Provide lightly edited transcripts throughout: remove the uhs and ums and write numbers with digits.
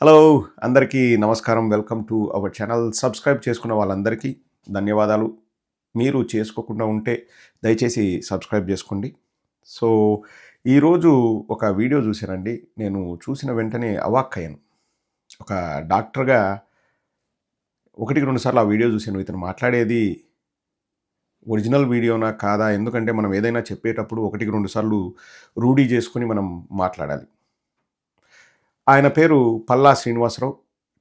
Hello అందరికీ నమస్కారం. Welcome to our channel. Subscribe చేసుకున్న వాళ్ళందరికీ ధన్యవాదాలు. మీరు చేసుకోకుండా ఉంటే దయచేసి సబ్స్క్రైబ్ చేసుకోండి. సో ఈరోజు ఒక వీడియో చూశానండి. నేను చూసిన వెంటనే అవాక్కయ్యాను. ఒక డాక్టర్గా ఒకటికి రెండు సార్లు ఆ వీడియో చూశాను. ఇతను మాట్లాడేది ఒరిజినల్ వీడియోనా కాదా? ఎందుకంటే మనం ఏదైనా చెప్పేటప్పుడు ఒకటికి రెండు సార్లు రూఢీ చేసుకుని మనం మాట్లాడాలి. ఆయన పేరు Palla Srinivasarao.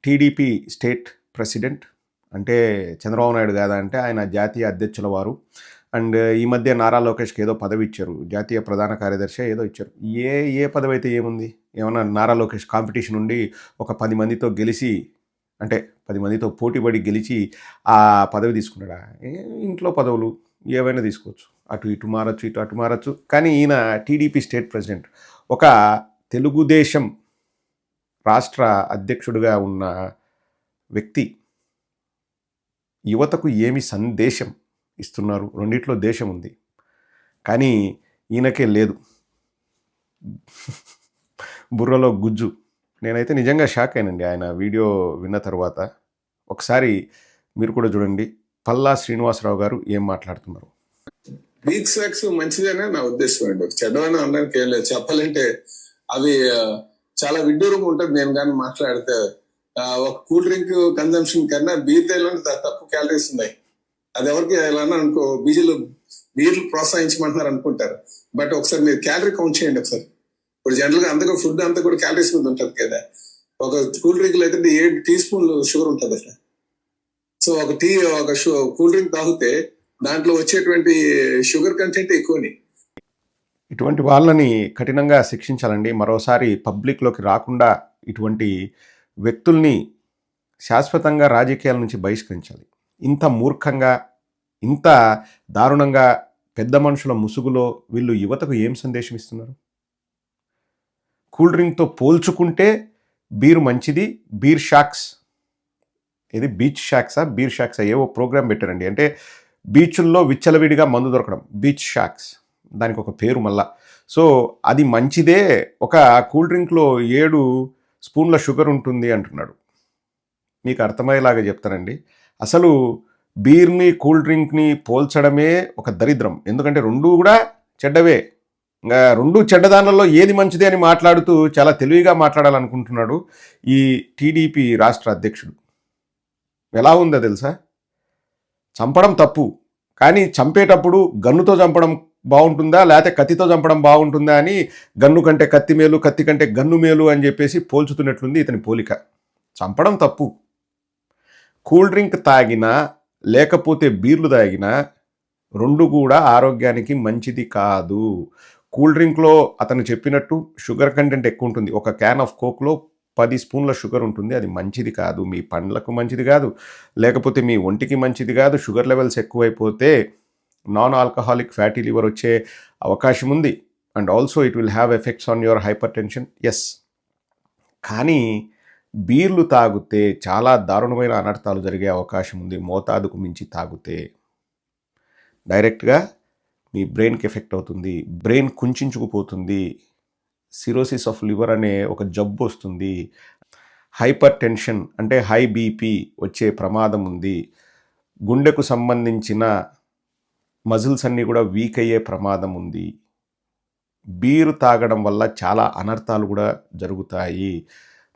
TDP state president. అంటే చంద్రబాబు నాయుడు కాదా అంటే ఆయన జాతీయ అధ్యక్షుల వారు. అండ్ ఈ మధ్య నారా లోకేష్కి ఏదో పదవి ఇచ్చారు, జాతీయ ప్రధాన కార్యదర్శి ఏదో ఇచ్చారు. ఏ పదవి అయితే ఏముంది? ఏమన్నా నారా లోకేష్ కాంపిటీషన్ ఉండి ఒక 10 మందితో గెలిచి, అంటే 10 మందితో పోటీపడి గెలిచి ఆ పదవి తీసుకున్నాడా? ఇంట్లో పదవులు ఏవైనా తీసుకోవచ్చు, అటు ఇటు మారచ్చు, ఇటు అటు మారచ్చు. కానీ ఈయన టీడీపీ స్టేట్ ప్రెసిడెంట్, ఒక తెలుగుదేశం రాష్ట్ర అధ్యక్షుడిగా ఉన్న వ్యక్తి యువతకు ఏమి సందేశం ఇస్తున్నారు? రెండిట్లో దేశం ఉంది, కానీ ఈయనకే లేదు. బుర్రలో గుజ్జు. నేనైతే నిజంగా షాక్ అయినండి ఆయన వీడియో విన్న తర్వాత. ఒకసారి మీరు కూడా చూడండి, పల్లా శ్రీనివాసరావు గారు ఏం మాట్లాడుతున్నారు. వీక్ స్నాక్స్ మంచిదేనే నా ఉద్దేశం అండి. చెడ్డవని అనడానికి ఏం లేదు. చెప్పాలంటే అవి చాలా విడ్డూరంగా ఉంటుంది. నేను కానీ మాట్లాడితే ఒక కూల్ డ్రింక్ కన్జంప్షన్ కన్నా బీర్ తేలని తక్కువ క్యాలరీస్ ఉన్నాయి. అది ఎవరికి ఎలా అనుకో బీర్లు ప్రోత్సహించమంటున్నారు అనుకుంటారు. బట్ ఒకసారి మీరు క్యాలరీ కౌంట్ చేయండి ఒకసారి. ఇప్పుడు జనరల్ గా అంతగా ఫుడ్ అంతా కూడా క్యాలరీస్ మీద ఉంటుంది కదా. ఒక కూల్ డ్రింక్ లో అయితే 7 టీ స్పూన్లు షుగర్ ఉంటుంది అసలు. సో ఒక కూల్ డ్రింక్ తాగితే దాంట్లో వచ్చేటువంటి షుగర్ కంటెంట్ ఎక్కువని. ఇటువంటి వాళ్ళని కఠినంగా శిక్షించాలండి. మరోసారి పబ్లిక్లోకి రాకుండా ఇటువంటి వ్యక్తుల్ని శాశ్వతంగా రాజకీయాల నుంచి బహిష్కరించాలి. ఇంత మూర్ఖంగా, ఇంత దారుణంగా పెద్ద మనుషుల ముసుగులో వీళ్ళు యువతకు ఏం సందేశం ఇస్తున్నారు? కూల్ డ్రింక్తో పోల్చుకుంటే బీరు మంచిది. బీర్ షాక్స్, ఇది బీచ్ షాక్సా బీర్ షాక్సా ఏవో ప్రోగ్రామ్ పెట్టారండి. అంటే బీచుల్లో విచ్చలవిడిగా మందు దొరకడం, బీచ్ షాక్స్, దానికి ఒక పేరు మళ్ళా. సో అది మంచిదే. ఒక కూల్ డ్రింక్లో 7 స్పూన్ల షుగర్ ఉంటుంది అంటున్నాడు. మీకు అర్థమయ్యేలాగా చెప్తానండి. అసలు బీర్ని కూల్ డ్రింక్ని పోల్చడమే ఒక దరిద్రం. ఎందుకంటే రెండూ కూడా చెడ్డవే. ఇంకా రెండు చెడ్డదానులలో ఏది మంచిది అని మాట్లాడుతూ చాలా తెలివిగా మాట్లాడాలనుకుంటున్నాడు ఈ టీడీపీ రాష్ట్ర అధ్యక్షుడు. ఎలా ఉందో తెలుసా? చంపడం తప్పు, కానీ చంపేటప్పుడు గన్నుతో చంపడం బాగుంటుందా లేకపోతే కత్తితో చంపడం బాగుంటుందా అని గన్ను కంటే కత్తి మేలు, కత్తి కంటే గన్ను మేలు అని చెప్పేసి పోల్చుతున్నట్లుంది ఇతని పోలిక. చంపడం తప్పు. కూల్ డ్రింక్ తాగినా లేకపోతే బీర్లు తాగినా రెండు కూడా ఆరోగ్యానికి మంచిది కాదు. కూల్ డ్రింక్లో అతను చెప్పినట్టు షుగర్ కంటెంట్ ఎక్కువ ఉంటుంది. ఒక క్యాన్ ఆఫ్ కోక్లో 10 స్పూన్ల షుగర్ ఉంటుంది. అది మంచిది కాదు. మీ పండ్లకు మంచిది కాదు, లేకపోతే మీ ఒంటికి మంచిది కాదు. షుగర్ లెవెల్స్ ఎక్కువైపోతే నాన్ ఆల్కహాలిక్ ఫ్యాటీ లివర్ వచ్చే అవకాశం ఉంది. And also it will have effects on your hypertension. Yes, కానీ బీర్లు తాగితే చాలా దారుణమైన అనర్థాలు జరిగే అవకాశం ఉంది. మోతాదుకు మించి తాగితే డైరెక్ట్గా మీ బ్రెయిన్కి ఎఫెక్ట్ అవుతుంది. బ్రెయిన్ కుంచుకుపోతుంది. సిరోసిస్ ఆఫ్ లివర్ అనే ఒక జబ్బు వస్తుంది. హైపర్ టెన్షన్ అంటే హై బీపీ వచ్చే ప్రమాదం ఉంది. గుండెకు సంబంధించిన మజిల్స్ అన్నీ కూడా వీక్ అయ్యే ప్రమాదం ఉంది. బీరు తాగడం వల్ల చాలా అనర్థాలు కూడా జరుగుతాయి.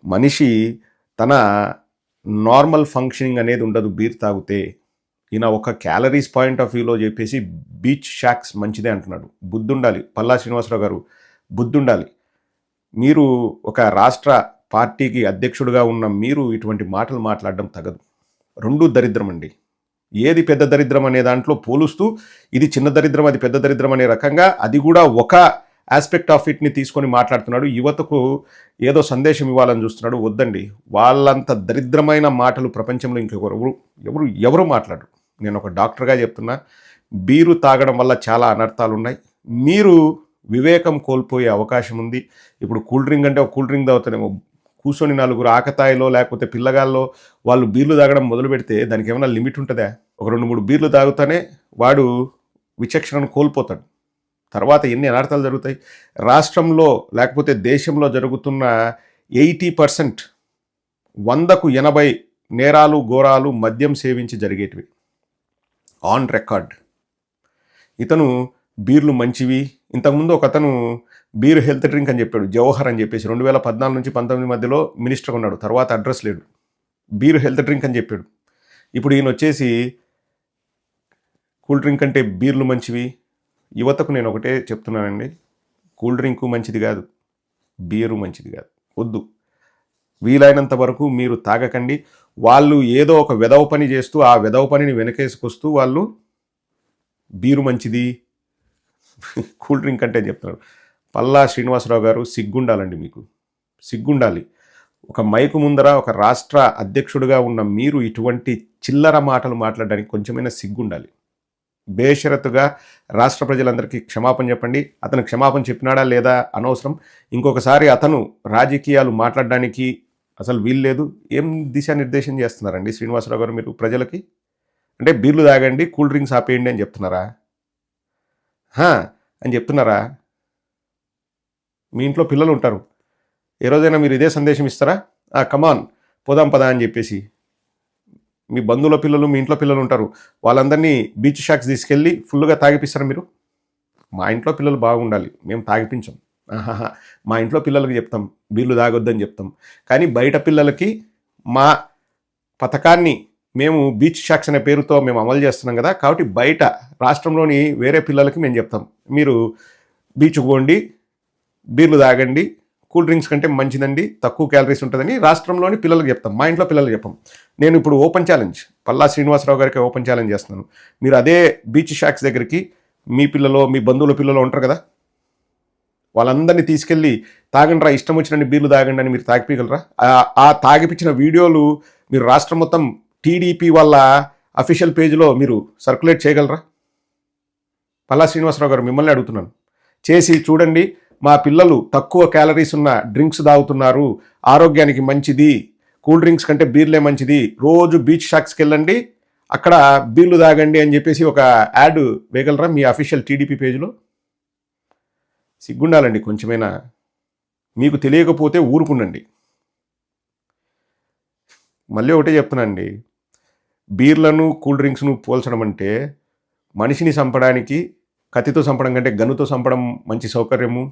మనిషి తన నార్మల్ ఫంక్షనింగ్ అనేది ఉండదు బీర్ తాగితే. ఈయన ఒక క్యాలరీస్ పాయింట్ ఆఫ్ వ్యూలో చెప్పేసి బీచ్ షాక్స్ మంచిదే అంటున్నాడు. బుద్ధుండాలి పల్లా శ్రీనివాసరావు గారు, బుద్ధుండాలి. మీరు ఒక రాష్ట్ర పార్టీకి అధ్యక్షుడిగా ఉన్న మీరు ఇటువంటి మాటలు మాట్లాడడం తగదు. రెండూ దరిద్రం అండి. ఏది పెద్ద దరిద్రం అనే దాంట్లో పోలుస్తూ ఇది చిన్న దరిద్రం, అది పెద్ద దరిద్రం అనే రకంగా అది కూడా ఒక ఆస్పెక్ట్ ఆఫ్ ఇట్ని తీసుకొని మాట్లాడుతున్నాడు. యువతకు ఏదో సందేశం ఇవ్వాలని చూస్తున్నాడు. వద్దండి, వాళ్ళంత దరిద్రమైన మాటలు ప్రపంచంలో ఎవరు మాట్లాడరు. నేను ఒక డాక్టర్గా చెప్తున్నా, బీరు తాగడం వల్ల చాలా అనర్థాలు ఉన్నాయి. మీరు వివేకం కోల్పోయే అవకాశం ఉంది. ఇప్పుడు కూల్ డ్రింక్ అంటే ఒక కూల్ డ్రింక్ తాగుతానేమో, కూర్చొని నలుగురు ఆకతాయిలో లేకపోతే పిల్లగాల్లో వాళ్ళు బీర్లు తాగడం మొదలు పెడితే దానికి ఏమైనా లిమిట్ ఉంటుందా? ఒక 2-3 బీర్లు తాగుతానే వాడు విచక్షణను కోల్పోతాడు. తర్వాత ఎన్ని అనర్థాలు జరుగుతాయి. రాష్ట్రంలో లేకపోతే దేశంలో జరుగుతున్న 80% 100కు 80 నేరాలు ఘోరాలు మద్యం సేవించి జరిగేటివి ఆన్ రికార్డ్. ఇతను బీర్లు మంచివి. ఇంతకుముందు ఒక అతను బీర్ హెల్త్ డ్రింక్ అని చెప్పాడు, జవహర్ అని చెప్పేసి. 2014 నుంచి 19 మధ్యలో మినిస్టర్గా ఉన్నాడు, తర్వాత అడ్రస్ లేడు. బీర్ హెల్త్ డ్రింక్ అని చెప్పాడు. ఇప్పుడు ఈయన వచ్చేసి కూల్ డ్రింక్ అంటే బీర్లు మంచివి. యువతకు నేను ఒకటే చెప్తున్నానండి, కూల్ డ్రింకు మంచిది కాదు, బీరు మంచిది కాదు, వద్దు. వీలైనంత వరకు మీరు తాగకండి. వాళ్ళు ఏదో ఒక వెధవ పని చేస్తూ ఆ వెధవ పనిని వెనకేసుకొస్తూ వాళ్ళు బీరు మంచిది, కూల్ డ్రింక్ అంటే చెప్తున్నారు. పల్లా శ్రీనివాసరావు గారు, సిగ్గుండాలండి, మీకు సిగ్గుండాలి. ఒక మైకు ముందర ఒక రాష్ట్ర అధ్యక్షుడిగా ఉన్న మీరు ఇటువంటి చిల్లర మాటలు మాట్లాడడానికి కొంచెమైనా సిగ్గుండాలి. బేషరతుగా రాష్ట్ర ప్రజలందరికీ క్షమాపణ చెప్పండి. అతను క్షమాపణ చెప్పినాడా లేదా అనవసరం. ఇంకొకసారి అతను రాజకీయాలు మాట్లాడడానికి అసలు వీలు లేదు. ఏం దిశానిర్దేశం చేస్తున్నారండి శ్రీనివాసరావు గారు మీరు ప్రజలకి? అంటే బీర్లు తాగండి, కూల్ డ్రింక్స్ ఆపేయండి అని చెప్తున్నారా? అని చెప్తున్నారా? మీ ఇంట్లో పిల్లలు ఉంటారు, ఏ రోజైనా మీరు ఇదే సందేశం ఇస్తారా? కమాన్ పోదాం పదా అని చెప్పేసి. మీ బంధువుల పిల్లలు, మీ ఇంట్లో పిల్లలు ఉంటారు, వాళ్ళందరినీ బీచ్ షాక్స్ తీసుకెళ్ళి ఫుల్గా తాగిపిస్తారా మీరు? మా ఇంట్లో పిల్లలు బాగుండాలి, మేము తాగిపించాం. మా ఇంట్లో పిల్లలకి చెప్తాం బీర్లు తాగొద్దని చెప్తాం, కానీ బయట పిల్లలకి మా పథకాన్ని మేము బీచ్ షాక్స్ అనే పేరుతో మేము అమలు చేస్తున్నాం కదా, కాబట్టి బయట రాష్ట్రంలోని వేరే పిల్లలకి మేము చెప్తాం, మీరు బీచ్కు పోండి, బీర్లు తాగండి, కూల్ డ్రింక్స్ కంటే మంచిదండి, తక్కువ క్యాలరీస్ ఉంటుందని రాష్ట్రంలోని పిల్లలకు చెప్తాం. మా ఇంట్లో పిల్లలకు చెప్పాం. నేను ఇప్పుడు ఓపెన్ ఛాలెంజ్, పల్లా శ్రీనివాసరావు గారికి ఓపెన్ ఛాలెంజ్ చేస్తున్నాను. మీరు అదే బీచ్ షాక్స్ దగ్గరికి మీ పిల్లలు, మీ బంధువుల పిల్లలు ఉంటారు కదా, వాళ్ళందరినీ తీసుకెళ్ళి తాగండి రా, ఇష్టం వచ్చినన్ని బీర్లు తాగండి అని మీరు తాగిపీగలరా? ఆ తాగిపించిన వీడియోలు మీరు రాష్ట్రం మొత్తం టీడీపీ వాళ్ళ అఫీషియల్ పేజ్లో మీరు సర్క్యులేట్ చేయగలరా? పల్లా శ్రీనివాసరావు గారు మిమ్మల్ని అడుగుతున్నాను, చేసి చూడండి. మా పిల్లలు తక్కువ క్యాలరీస్ ఉన్న డ్రింక్స్ తాగుతున్నారు, ఆరోగ్యానికి మంచిది, కూల్ డ్రింక్స్ కంటే బీర్లే మంచిది, రోజు బీచ్ షాక్స్కి వెళ్ళండి, అక్కడ బీర్లు తాగండి అని చెప్పేసి ఒక యాడ్ వేయగలరా మీ అఫీషియల్ టీడీపీ పేజ్లో? సిగ్గుండాలండి కొంచెమైనా. మీకు తెలియకపోతే ఊరుకుండండి. మళ్ళీ ఒకటే చెప్తున్నానండి, బీర్లను కూల్ డ్రింక్స్ను పోల్చడం అంటే మనిషిని చంపడానికి కత్తితో చంపడం కంటే గన్నుతో చంపడం మంచి సౌకర్యము.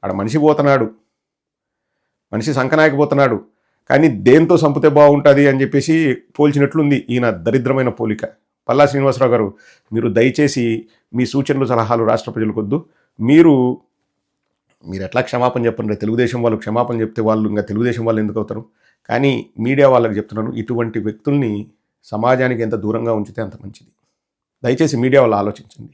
ఆడ మనిషి పోతున్నాడు, మనిషి సంకనాయకపోతున్నాడు, కానీ దేంతో చంపితే బాగుంటుంది అని చెప్పేసి పోల్చినట్లుంది ఈయన దరిద్రమైన పోలిక. పల్లా శ్రీనివాసరావు గారు, మీరు దయచేసి మీ సూచనలు సలహాలు రాష్ట్ర ప్రజలకు వద్దు. మీరు ఎట్లా క్షమాపణ చెప్పండి. తెలుగుదేశం వాళ్ళు క్షమాపణ చెప్తే వాళ్ళు ఇంకా తెలుగుదేశం వాళ్ళు ఎందుకు అవుతారు? కానీ మీడియా వాళ్ళకి చెప్తున్నాను, ఇటువంటి వ్యక్తుల్ని సమాజానికి ఎంత దూరంగా ఉంచితే అంత మంచిది. దయచేసి మీడియా వాళ్ళు ఆలోచించండి.